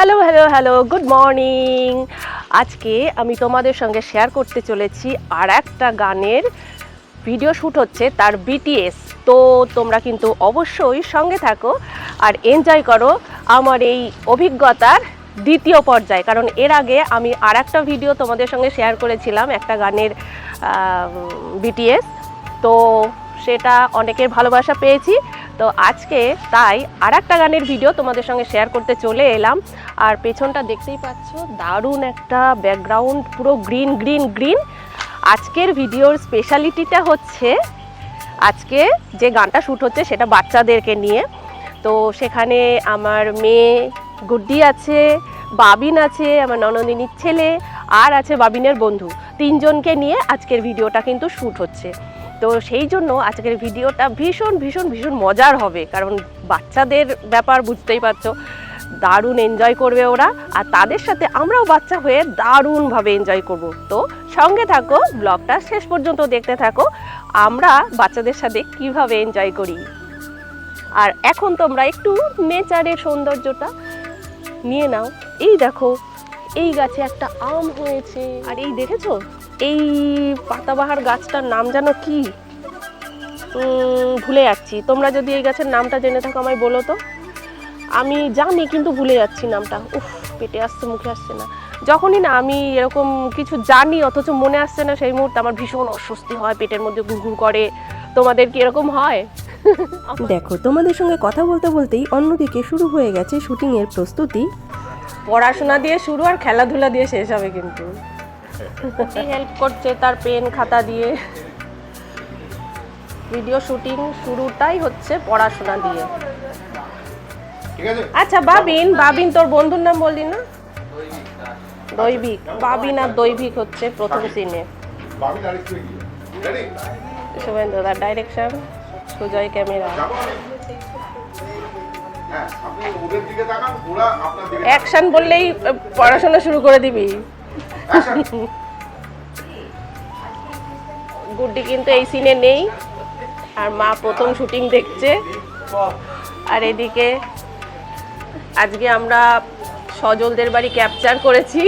Hello hello hello good morning. আজকে আমি তোমাদের সঙ্গে শেয়ার করতে চলেছি আর একটা গানের ভিডিও শ্যুট হচ্ছে, তার বিটিএস। তো তোমরা কিন্তু অবশ্যই সঙ্গে থাকো আর এনজয় করো আমার এই অভিজ্ঞতার দ্বিতীয় পর্যায়। কারণ এর আগে আমি আর একটা ভিডিও তোমাদের সঙ্গে শেয়ার করেছিলাম একটা গানের বিটিএস, তো সেটা অনেকের ভালোবাসা পেয়েছি। তো আজকে তাই আর একটা গানের ভিডিও তোমাদের সঙ্গে শেয়ার করতে চলে এলাম। আর পেছনটা দেখতেই পাচ্ছ, দারুণ একটা ব্যাকগ্রাউন্ড, পুরো গ্রিন গ্রিন গ্রিন। আজকের ভিডিওর স্পেশালিটিটা হচ্ছে, আজকে যে গানটা শ্যুট হচ্ছে সেটা বাচ্চাদেরকে নিয়ে। তো সেখানে আমার মেয়ে গুড্ডি আছে, বাবিন আছে, আমার ননদিনীর ছেলে, আর আছে বাবিনের বন্ধু। তিনজনকে নিয়ে আজকের ভিডিওটা কিন্তু শ্যুট হচ্ছে। তো সেই জন্য আজকের ভিডিওটা ভীষণ ভীষণ ভীষণ মজার হবে, কারণ বাচ্চাদের ব্যাপার বুঝতেই পারছো, দারুণ এনজয় করবে ওরা, আর তাদের সাথে আমরাও বাচ্চা হয়ে দারুণভাবে এনজয় করব। তো সঙ্গে থাকো, ব্লগটা শেষ পর্যন্ত দেখতে থাকো, আমরা বাচ্চাদের সাথে কিভাবে এনজয় করি। আর এখন তোমরা একটু নেচারের সৌন্দর্যটা নিয়ে নাও। এই দেখো, এই গাছে একটা আম হয়েছে, আর এই দেখেছো এই পাতাবাহার গাছটার নাম যেন কি, ভুলে যাচ্ছি। তোমরা যদি এই গাছের নামটা জেনে থাকো আমায় বলো তো। আমি জানি কিন্তু ভুলে যাচ্ছি নামটা। উফ, পেটে আসছে, মুখে আসছে না। যখনই না আমি এরকম কিছু জানি অথচ মনে আসছে না, সেই মুহূর্তে আমার ভীষণ অস্বস্তি হয়, পেটের মধ্যে গুড়গুড় করে। তোমাদের কি এরকম হয়? দেখো, তোমাদের সঙ্গে কথা বলতে বলতেই অন্যদিকে শুরু হয়ে গেছে শুটিংয়ের প্রস্তুতি। পড়াশোনা দিয়ে শুরু আর খেলাধুলা দিয়ে শেষ হবে কিন্তু। হেল্প করছে তার পেন খাতা দিয়ে। ভিডিও শুটিং শুরুটাই হচ্ছে পড়াশোনা দিয়ে। আচ্ছা বাবিন তোর বন্ধুর নাম বললি না? দৈভিক। বাবিন আর দৈভিক হচ্ছে প্রথম সিনে। শুভেন্দু দার ডাইরেকশন, সুজয় ক্যামেরা। অ্যাকশন বললেই পড়াশোনা শুরু করে দিবি। গুড্ডি কিন্তু এই সিনে নেই, আর মা প্রথম শুটিং দেখছে। আর এদিকে আজকে আমরা সজলদের বাড়ি ক্যাপচার করেছি।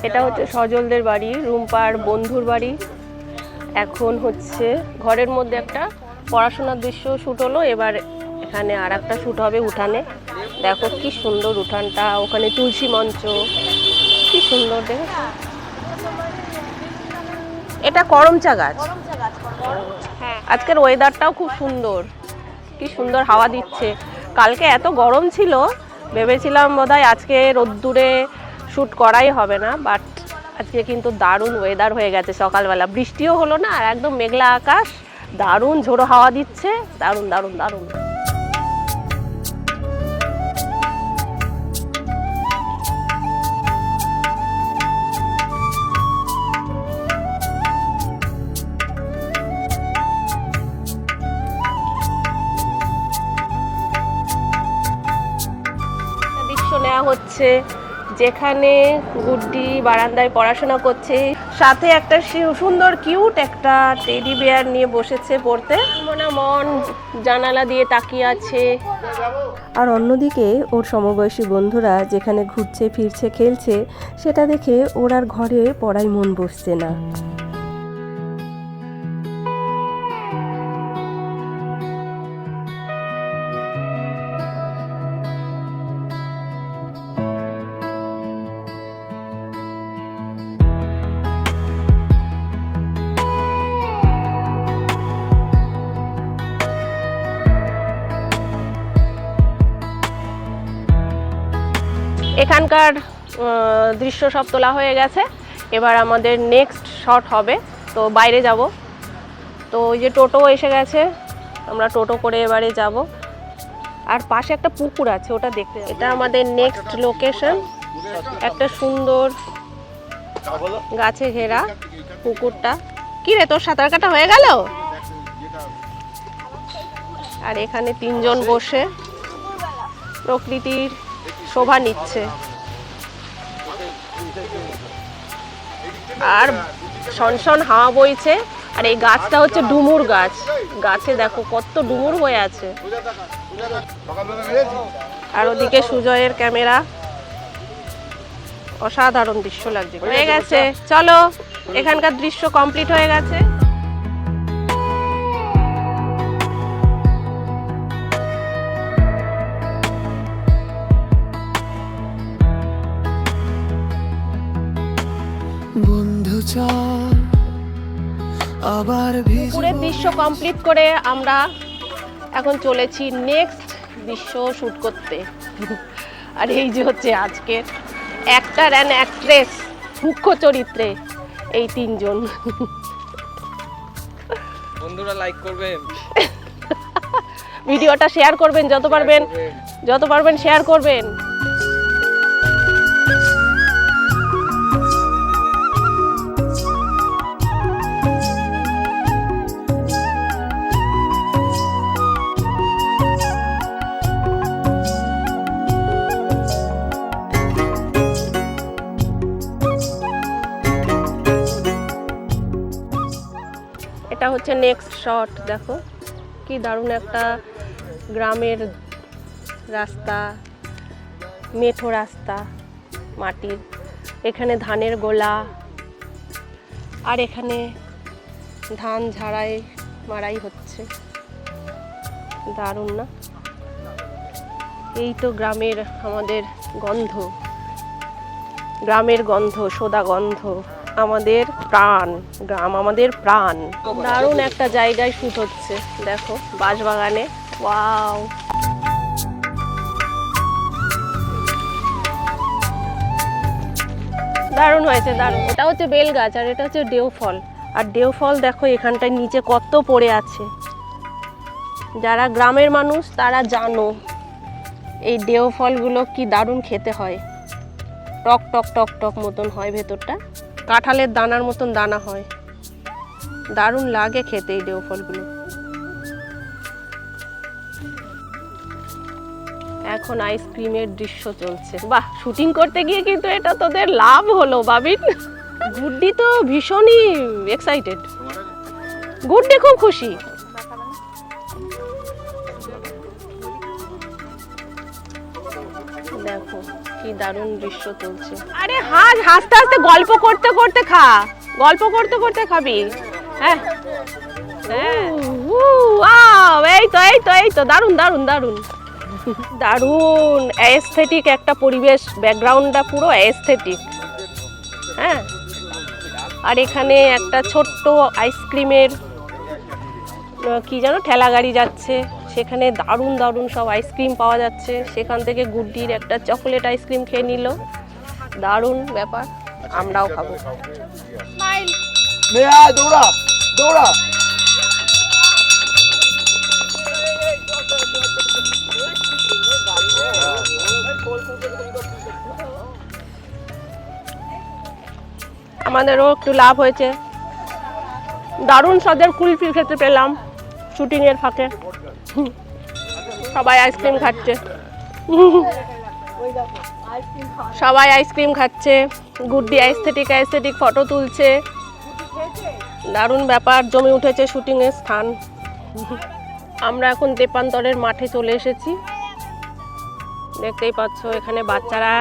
এটা হচ্ছে সজলদের বাড়ি, রুম্পার বন্ধুর বাড়ি। এখন হচ্ছে ঘরের মধ্যে একটা পড়াশোনার দৃশ্য শ্যুট হলো, এবার এখানে আর একটা শ্যুট হবে উঠানে। দেখো কি সুন্দর উঠানটা, ওখানে তুলসী মঞ্চ, কি সুন্দর। দেখো এটা করমচা গাছ। আজকের ওয়েদারটাও খুব সুন্দর, কি সুন্দর হাওয়া দিচ্ছে। কালকে এত গরম ছিল, ভেবেছিলাম বোধহয় আজকে রোদ্দুরে শ্যুট করাই হবে না, বাট আজকে কিন্তু দারুণ ওয়েদার হয়ে গেছে। সকালবেলা বৃষ্টিও হলো না, আর একদম মেঘলা আকাশ, দারুণ ঝোড়ো হাওয়া দিচ্ছে, দারুণ দারুণ দারুণ। নেওয়া হচ্ছে যেখানে গুড্ডি বারান্দায় পড়াশোনা করছে, সাথে একটা সুন্দর কিউট একটা টেডি বিয়ার নিয়ে বসেছে পড়তে। মন জানালা দিয়ে তাকিয়ে আছে। আর অন্যদিকে ওর সমবয়সী বন্ধুরা যেখানে ঘুরছে ফিরছে খেলছে, সেটা দেখে ওর আর ঘরে পড়ায় মন বসছে না। এখানকার দৃশ্য সব তোলা হয়ে গেছে, এবার আমাদের নেক্সট শট হবে। তো বাইরে যাব, তো ওই যে টোটো এসে গেছে, আমরা টোটো করে এবারে যাব। আর পাশে একটা পুকুর আছে, ওটা দেখতে। এটা আমাদের নেক্সট লোকেশন, একটা সুন্দর গাছে ঘেরা পুকুরটা। কি রে, তোর সাঁতার কাটা হয়ে গেল? আর এখানে তিনজন বসে প্রকৃতির শোভা নিচ্ছে। আর শনশন হাওয়া বইছে। আর এই গাছটা হচ্ছে ডুমুর গাছ, গাছে দেখো কত ডুমুর হয়ে আছে। আর ওদিকে সুজয়ের ক্যামেরা, অসাধারণ দৃশ্য লাগছে। হয়ে গেছে, চলো এখানকার দৃশ্য কমপ্লিট হয়ে গেছে। বন্ধু চল আবার পুরো দৃশ্য কমপ্লিট করে আমরা এখন চলেছি নেক্সট দৃশ্য শুট করতে। আর এই যে হচ্ছে আজকের অ্যাক্টর অ্যান্ড অ্যাক্ট্রেস, মুখ্য চরিত্রে এই তিনজন। বন্ধুরা লাইক করবেন, ভিডিওটা শেয়ার করবেন, যত পারবেন শেয়ার করবেন। এটা হচ্ছে নেক্সট শট, দেখো কি দারুণ একটা গ্রামের রাস্তা, মেঠো রাস্তা মাটির, এখানে ধানের গোলা, আর এখানে ধান মারাই হচ্ছে। দারুণ না? এই তো গ্রামের আমাদের গন্ধ, গ্রামের গন্ধ, সোদা গন্ধ, আমাদের প্রাণ, গ্রাম আমাদের প্রাণ। দারুণ একটা জায়গায় শুট হচ্ছে, দেখো বাঁশবাগানে। ওয়াও, দারুণ হয়েছে, দারুণ। এটা হচ্ছে বেল গাছ আর এটা হচ্ছে ডেউ ফল। আর ডেউ ফল দেখো এখানটায় নিচে কত পড়ে আছে। যারা গ্রামের মানুষ তারা জানো এই ডেউ ফলগুলো কি দারুণ খেতে হয়। টক টক টক টক মতন হয়, ভেতরটা কাঁঠালের দানার মতন দানা হয়, দারুণ লাগে খেতে এই ডেউ ফলগুলো। এখন আইসক্রিমের দৃশ্য চলছে। বাহ, শুটিং করতে গিয়ে কিন্তু এটা তোদের লাভ হলো বাবিন। গুড্ডি তো ভীষণই এক্সাইটেড, গুড্ডি খুব খুশি। দেখো কি দারুণ দৃশ্য চলছে। আরে হাসতে হাসতে গল্প করতে করতে খা, গল্প করতে করতে খাবি। হ্যাঁ হ্যাঁ, এই তো দারুণ দারুণ দারুণ দারুণ অ্যাস্থেটিক একটা পরিবেশ, ব্যাকগ্রাউন্ডটা পুরো অ্যাস্থেটিক। হ্যাঁ, আর এখানে একটা ছোট্ট আইসক্রিমের কি যেন ঠেলা গাড়ি যাচ্ছে, সেখানে দারুণ দারুণ সব আইসক্রিম পাওয়া যাচ্ছে। সেখান থেকে গুড্ডির একটা চকোলেট আইসক্রিম খেয়ে নিল, দারুণ ব্যাপার, আমরাও খাবো। দৌড়া দৌড়া। আমাদেরও একটু লাভ হয়েছে, দারুণ স্বাদের কুলফি খেতে পেলাম শুটিংয়ের ফাঁকে। সবাই আইসক্রিম খাচ্ছে, সবাই আইসক্রিম খাচ্ছে, গুড্ডি অ্যাস্থেটিক ফটো তুলছে, দারুণ ব্যাপার, জমে উঠেছে শুটিংয়ের স্থান। আমরা এখন তেপান্তরের মাঠে চলে এসেছি, দেখতেই পাচ্ছ এখানে বাচ্চারা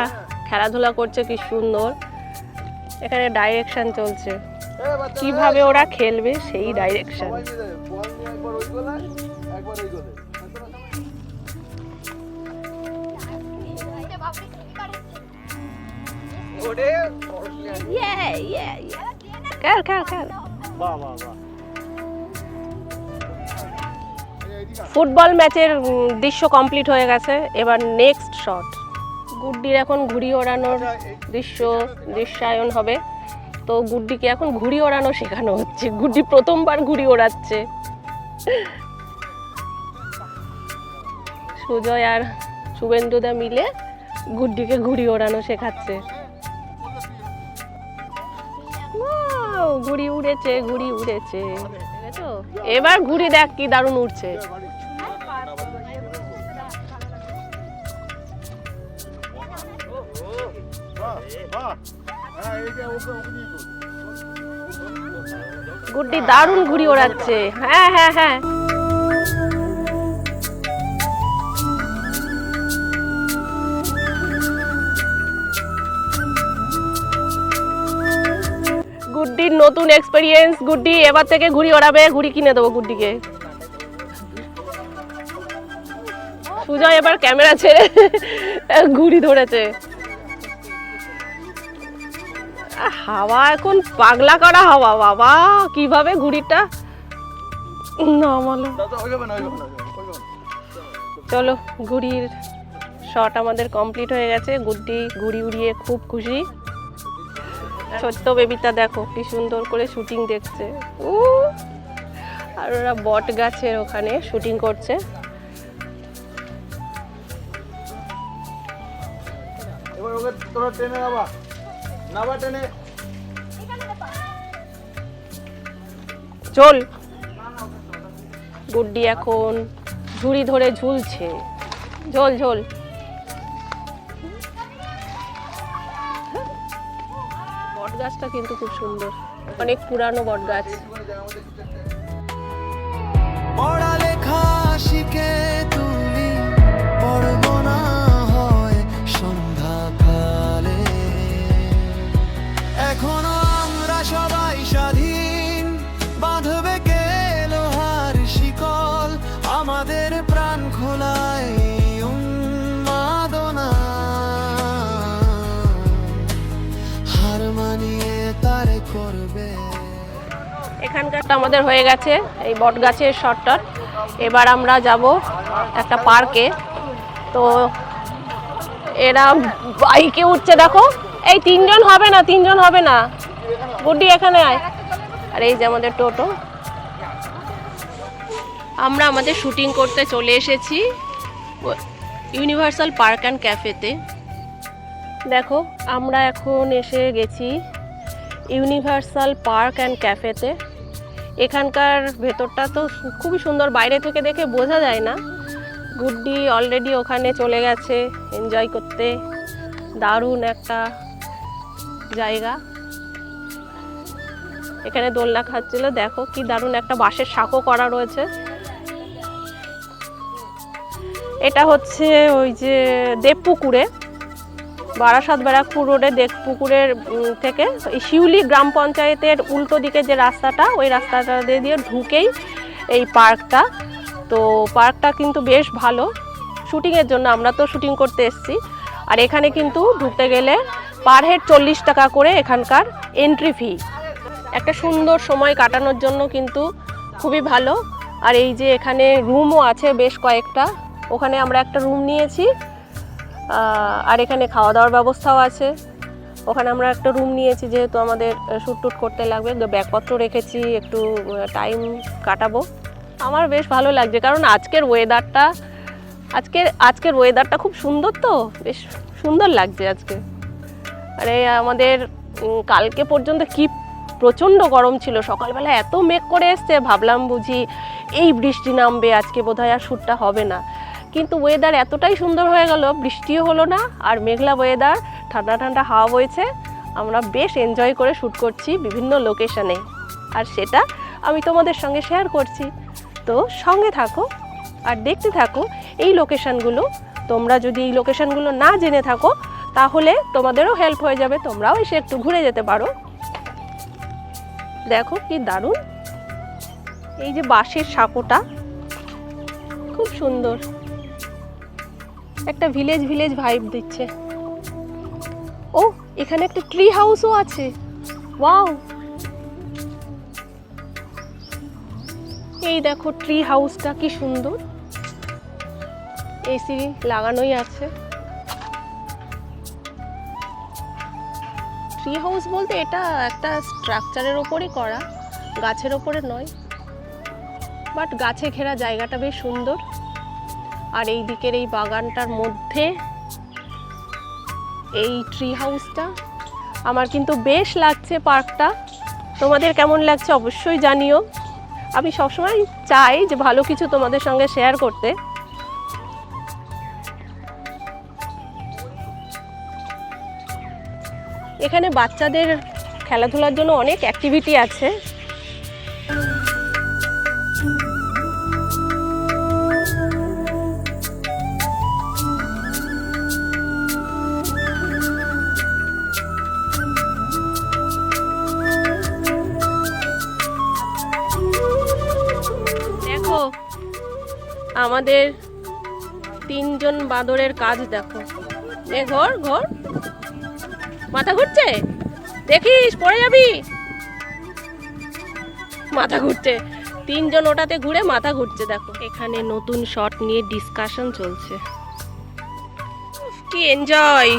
খেলাধুলা করছে, কি সুন্দর। এখানে ডাইরেকশন চলছে, কিভাবে ওরা খেলবে সেই ডাইরেকশন। ফুটবল ম্যাচের দৃশ্য কমপ্লিট হয়ে গেছে, এবার নেক্সট শট। গুড্ডির এখন ঘুড়ি ওড়ানোর দৃশ্যায়ন হবে। তো গুড্ডিকে এখন ঘুড়ি ওড়ানো শেখানো হচ্ছে, গুড্ডি প্রথমবার ঘুড়ি ওড়াচ্ছে। সুজয় আর শুভেন্দুদা মিলে গুড্ডিকে ঘুড়ি ওড়ানো শেখাচ্ছে। ঘুড়ি উড়েছে, ঘুড়ি উড়েছে, এবার ঘুড়ি দেখ কি দারুণ উড়ছে। গুড্ডি দারুণ ঘুড়ি ওড়াচ্ছে। হ্যাঁ হ্যাঁ হ্যাঁ, গুড্ডির নতুন এক্সপেরিয়েন্স। গুড্ডি এবার থেকে ঘুড়ি ওড়াবে, ঘুড়ি কিনে দেবো গুড্ডিকে। সুজয় এবার ক্যামেরা ছেড়ে ঘুড়ি ধরেছে। হাওয়া এখন পাগলা করা হাওয়া, বাবা কিভাবে ঘুড়িটা নামালো। চলো, ঘুড়ির শট আমাদের কমপ্লিট হয়ে গেছে। গুড্ডি ঘুড়ি উড়িয়ে খুব খুশি। ছোট্ট বেবিটা দেখো কি সুন্দর করে শুটিং দেখছে। আর ওরা বট গাছের ওখানে শুটিং করছে। এবার ওকে তোরা টেনে নাবা টেনে চল। গুড্ডি এখন ঝুড়ি ধরে ঝুলছে। ঝোল ঝোল। বট গাছটা কিন্তু খুব সুন্দর, অনেক পুরানো বট গাছ। পড়ালেখা শিখে তুমি পড়ব না হয় সন্ধ্যাকালে, এখনো আমরা সবাই স্বাধীন, বাঁধবে কে লোহার শিকল আমাদের প্রাণ খোলায় উন্মাদনা, হার মানিয়ে তারে করবে। এখানকারটা আমাদের হয়ে গেছে, এই বট গাছের শটটা। এবার আমরা যাব একটা পার্কে। তো এরা বাইকে উঠছে, দেখো। এই তিনজন হবে না, তিনজন হবে না। গুড্ডি এখানে আয়। আর এই যে আমাদের টোটো। আমরা আমাদের শুটিং করতে চলে এসেছি ইউনিভার্সাল পার্ক অ্যান্ড ক্যাফেতে। দেখো, আমরা এখন এসে গেছি ইউনিভার্সাল পার্ক অ্যান্ড ক্যাফেতে। এখানকার ভেতরটা তো খুবই সুন্দর, বাইরে থেকে দেখে বোঝা যায় না। গুড্ডি অলরেডি ওখানে চলে গেছে এনজয় করতে। দারুণ একটা জায়গা। এখানে দোলনা খাচ্ছিল, দেখো কি দারুণ একটা বাঁশের সাঁকো করা রয়েছে। এটা হচ্ছে ওই যে দেবপুকুরে, বারাসাত ব্যারাকপুর রোডে দেবপুকুরের থেকে শিউলি গ্রাম পঞ্চায়েতের উল্টো দিকে যে রাস্তাটা, ওই রাস্তাটা দিয়ে ঢুকেই এই পার্কটা। তো পার্কটা কিন্তু বেশ ভালো শুটিংয়ের জন্য। আমরা তো শুটিং করতে এসেছি। আর এখানে কিন্তু ঢুকতে গেলে পার হেড 40 টাকা করে এখানকার এন্ট্রি ফি। একটা সুন্দর সময় কাটানোর জন্য কিন্তু খুবই ভালো। আর এই যে এখানে রুমও আছে বেশ কয়েকটা, ওখানে আমরা একটা রুম নিয়েছি। আর এখানে খাওয়া দাওয়ার ব্যবস্থাও আছে। ওখানে আমরা একটা রুম নিয়েছি, যেহেতু আমাদের শ্যুট টুট করতে লাগবে, ব্যাগপত্র রেখেছি, একটু টাইম কাটাবো। আমার বেশ ভালো লাগছে, কারণ আজকের ওয়েদারটা খুব সুন্দর, তো বেশ সুন্দর লাগছে আজকে। আরে আমাদের কালকে পর্যন্ত কি প্রচণ্ড গরম ছিল, সকালবেলা এত মেঘ করে এসছে, ভাবলাম বুঝি এই বৃষ্টি নামবে, আজকে বোধহয় আর শ্যুটটা হবে না। কিন্তু ওয়েদার এতটাই সুন্দর হয়ে গেল, বৃষ্টিও হলো না, আর মেঘলা ওয়েদার, ঠান্ডা ঠান্ডা হাওয়া বইছে। আমরা বেশ এনজয় করে শ্যুট করছি বিভিন্ন লোকেশনে, আর সেটা আমি তোমাদের সঙ্গে শেয়ার করছি। তো সঙ্গে থাকো আর দেখতে থাকো এই লোকেশনগুলো। তোমরা যদি এই লোকেশনগুলো না জেনে থাকো, তাহলে তোমাদেরও হেল্প হয়ে যাবে, তোমরাও এসে একটু ঘুরে যেতে পারো। দেখো কি দারুণ, এই যে বাঁশের সাঁকোটা খুব সুন্দর, একটা ভিলেজ ভাইব দিচ্ছে। ও, এখানে একটা ট্রি হাউসও আছে। ওয়াও, এই দেখো ট্রি হাউসটা কি সুন্দর, এসি লাগানোই আছে। ট্রি হাউস বলতে এটা একটা স্ট্রাকচারের ওপরই করা, গাছের ওপরে নয়, বাট গাছে ঘেরা জায়গাটা বেশ সুন্দর। আর এই দিকের এই বাগানটার মধ্যে এই ট্রি হাউসটা, আমার কিন্তু বেশ লাগছে পার্কটা। তোমাদের কেমন লাগছে অবশ্যই জানিও। আমি সবসময় চাই যে ভালো কিছু তোমাদের সঙ্গে শেয়ার করতে। এখানে বাচ্চাদের খেলাধুলার জন্য অনেক অ্যাক্টিভিটি আছে। আমাদের 3 জন বাঁদরের কাজ দেখো। এ ঘর ঘর, মাথা ঘুরছে, দেখিস পড়ে যাবি। মাথা ঘুরছে, 3 জন ওটাতে ঘুরে মাথা ঘুরছে। দেখো এখানে নতুন শট নিয়ে ডিসকাশন চলছে। কি এনজয়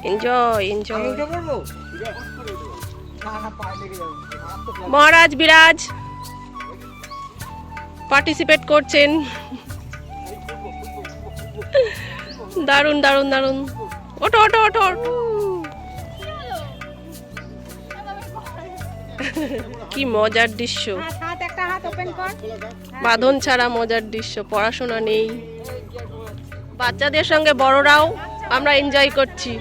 এনজয় এনজয়। মহারাজ বিরাজ পার্টিসিপেট করছেন। দারুন দারুন দারুন। ওঠো ওঠো ওঠো। কি মজার দৃশ্য, বাঁধন ছাড়া মজার দৃশ্য। পড়াশোনা নেই, বাচ্চাদের সঙ্গে বড়রাও আমরা এনজয় করছি।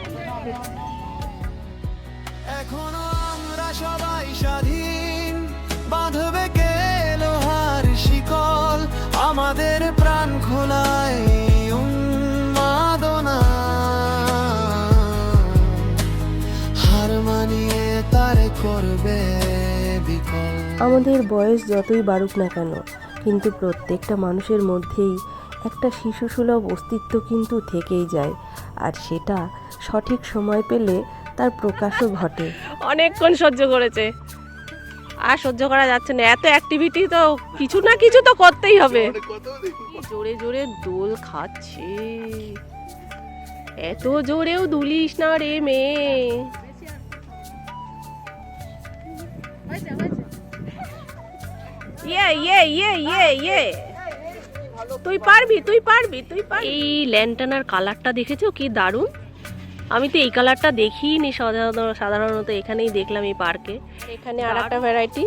এখনো আমরা সবাই স্বাধীন, বাঁধবে কে লোহার শিকল, আমাদের প্রাণ খোলায় উন্মাদনা, হার মানিয়ে তারে করবে বিকল। আমাদের বয়স যতই বাড়ুক না কেন, কিন্তু প্রত্যেকটা মানুষের মধ্যেই একটা শিশুসুলভ অস্তিত্ব কিন্তু থেকেই যায়, আর সেটা সঠিক সময় পেলে তার প্রকাশও ঘটে। অনেকক্ষণ সহ্য করেছে, আর সহ্য করা যাচ্ছে না। এত অ্যাক্টিভিটি তো কিছু না কিছু তো করতেই হবে। জোরে জোরে দোল খাচ্ছে। এত জোরেও দুলিস না রে মেয়ে। ইয়ে ইয়ে ইয়ে ইয়ে ইয়ে, তুই পারবি তুই পারবি তুই পারবি। এই ল্যান্টানার কালারটা দেখেছো কি দারুণ। আমি তো এই কালারটা দেখিনি সাধারণত, এখানেই দেখলাম এই পার্কে। এখানে আর একটা ভ্যারাইটি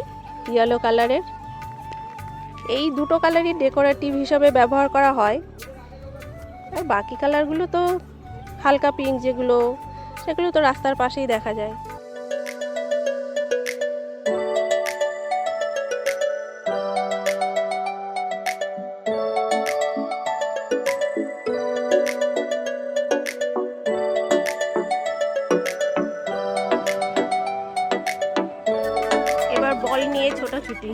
ইয়েলো কালারের। এই দুটো কালারই ডেকোরেটিভ হিসাবে ব্যবহার করা হয়, আর বাকি কালারগুলো তো হালকা পিঙ্ক যেগুলো, সেগুলো তো রাস্তার পাশেই দেখা যায়। বল নিয়ে ছোটাছুটি।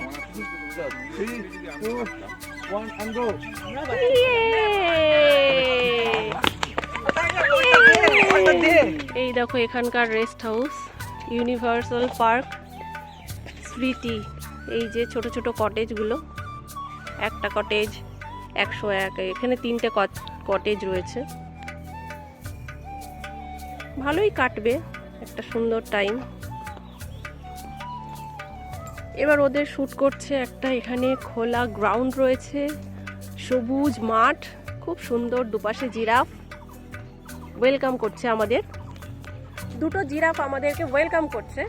এই দেখো এখানকার রেস্ট হাউস, ইউনিভার্সাল পার্ক স্মৃতি। এই যে ছোট ছোট কটেজগুলো, একটা কটেজ 101, এখানে 3টে কটেজ রয়েছে। ভালোই কাটবে একটা সুন্দর টাইম। এবার ওদের শ্যুট করছে একটা, এখানে খোলা গ্রাউন্ড রয়েছে, সবুজ মাঠ, খুব সুন্দর। দুপাশে জিরাফ ওয়েলকাম করছে আমাদের, দুটো জিরাফ আমাদেরকে ওয়েলকাম করছে।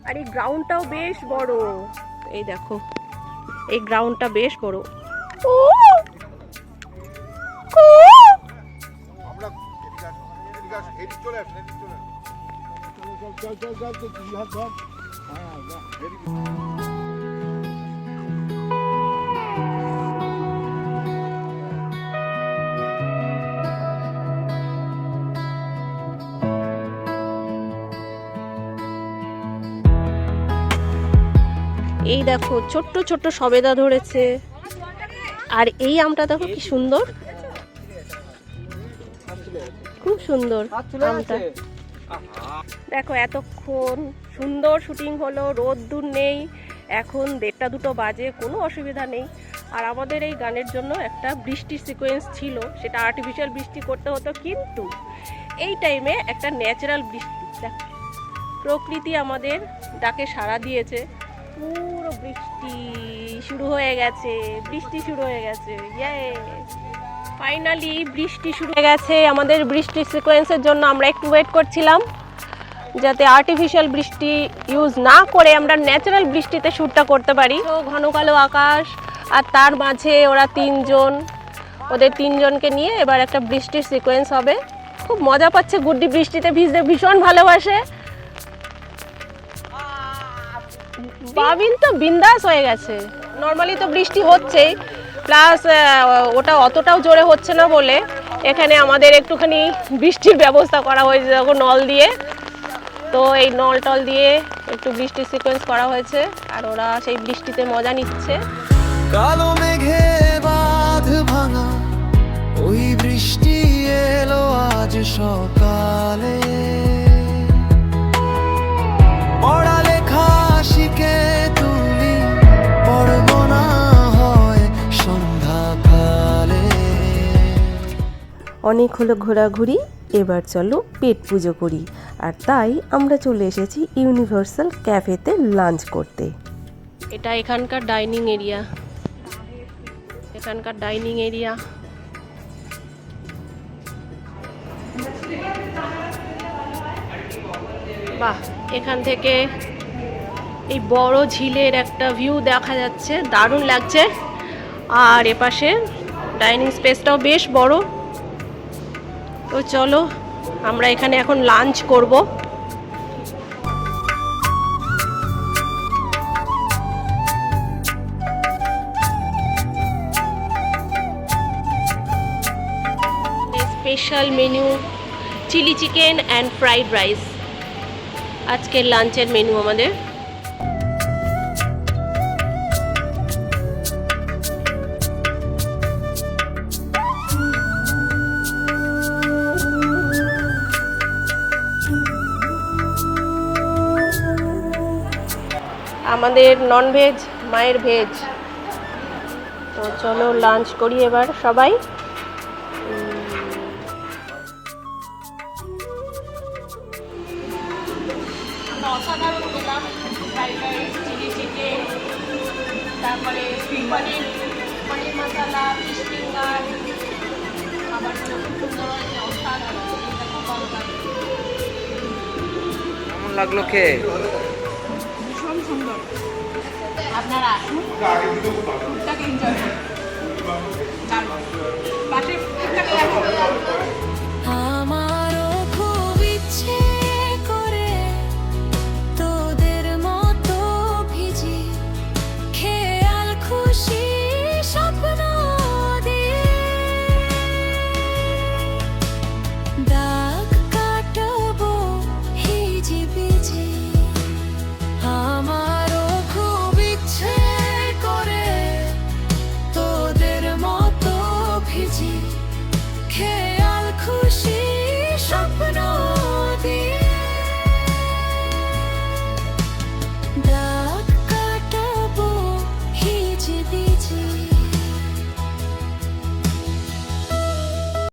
আর এই গ্রাউন্ডটাও বেশ বড়। এই দেখো এই গ্রাউন্ডটা বেশ বড়। এই দেখো ছোট্ট ছোট্ট সবেদা ধরেছে, আর এই আমটা দেখো কি সুন্দর, খুব সুন্দর আমটা। দেখো এতক্ষণ সুন্দর শুটিং হলো, রোদ্দুর নেই, এখন 1:30-2 বাজে, কোনো অসুবিধা নেই। আর আমাদের এই গানের জন্য একটা বৃষ্টির সিকোয়েন্স ছিল, সেটা আর্টিফিশিয়াল বৃষ্টি করতে হতো, কিন্তু এই টাইমে একটা ন্যাচারাল বৃষ্টি। দেখো প্রকৃতি আমাদের ডাকে সাড়া দিয়েছে, পুরো বৃষ্টি শুরু হয়ে গেছে, বৃষ্টি শুরু হয়ে গেছে। ইয়ে ফাইনালি বৃষ্টি শুরু হয়ে গেছে। আমাদের বৃষ্টির সিকোয়েন্সের জন্য আমরা একটু ওয়েট করছিলাম, যাতে আর্টিফিশিয়াল বৃষ্টি ইউজ না করে আমরা ন্যাচারাল বৃষ্টিতে শ্যুটটা করতে পারি। তো ঘন কালো আকাশ, আর তার মাঝে ওরা 3 জন, ওদের 3 জনকে নিয়ে এবার একটা বৃষ্টির সিকোয়েন্স হবে। খুব মজা পাচ্ছে, গুড্ডি বৃষ্টিতে ভিজতে ভীষণ ভালোবাসে। বাবিন তো বিন্দাস হয়ে গেছে। নর্মালি তো বৃষ্টি হচ্ছেই, প্লাস ওটা অতটাও জোরে হচ্ছে না বলে এখানে আমাদের একটুখানি বৃষ্টির ব্যবস্থা করা হয়েছে, দেখো নল দিয়ে। তো তো এই নল টল দিয়ে একটু বৃষ্টি সিকোয়েন্স করা হয়েছে, আর ওরা সেই বৃষ্টিতে মজা নিচ্ছে। কালো মেঘে বাঁধ ভাঙা ওই বৃষ্টি এলো আজ সকালে, পড়ালেখা শিখে তুলি পড়ব না হয় সন্ধ্যাকালে। অনেক হলো ঘোরাঘুরি, এবার চলো পেট পুজো করি। আর তাই আমরা চলে এসেছি ইউনিভার্সাল ক্যাফেতে লাঞ্চ করতে। এটা এখানকার ডাইনিং এরিয়া, এখানকার ডাইনিং এরিয়া। বাহ, এখান থেকে এই বড় ঝিলের একটা ভিউ দেখা যাচ্ছে, দারুণ লাগছে। আর এপাশে ডাইনিং স্পেসটাও বেশ বড়। তো চলো আমরা এখানে এখন লাঞ্চ করব। Special menu chilli chicken and fried rice আজকের লাঞ্চের মেনু আমাদের। আমাদের ননভেজ, মায়ের ভেজ। তো চলো লাঞ্চ করি এবার সবাই। অসাধারণ খেলাম, ফ্রাইড রাইস, চিলি চিকেন, তারপরে পনির মশলা, ফিশ ফিঙ্গার, খাবার খুব সুন্দর হয়েছে, অসাধারণ। খুব ভালো লাগছে। কেমন লাগলো খেয়ে? ভীষণ সুন্দর। আপনারা আসুন, ফুডটাকে এনজয় করুন।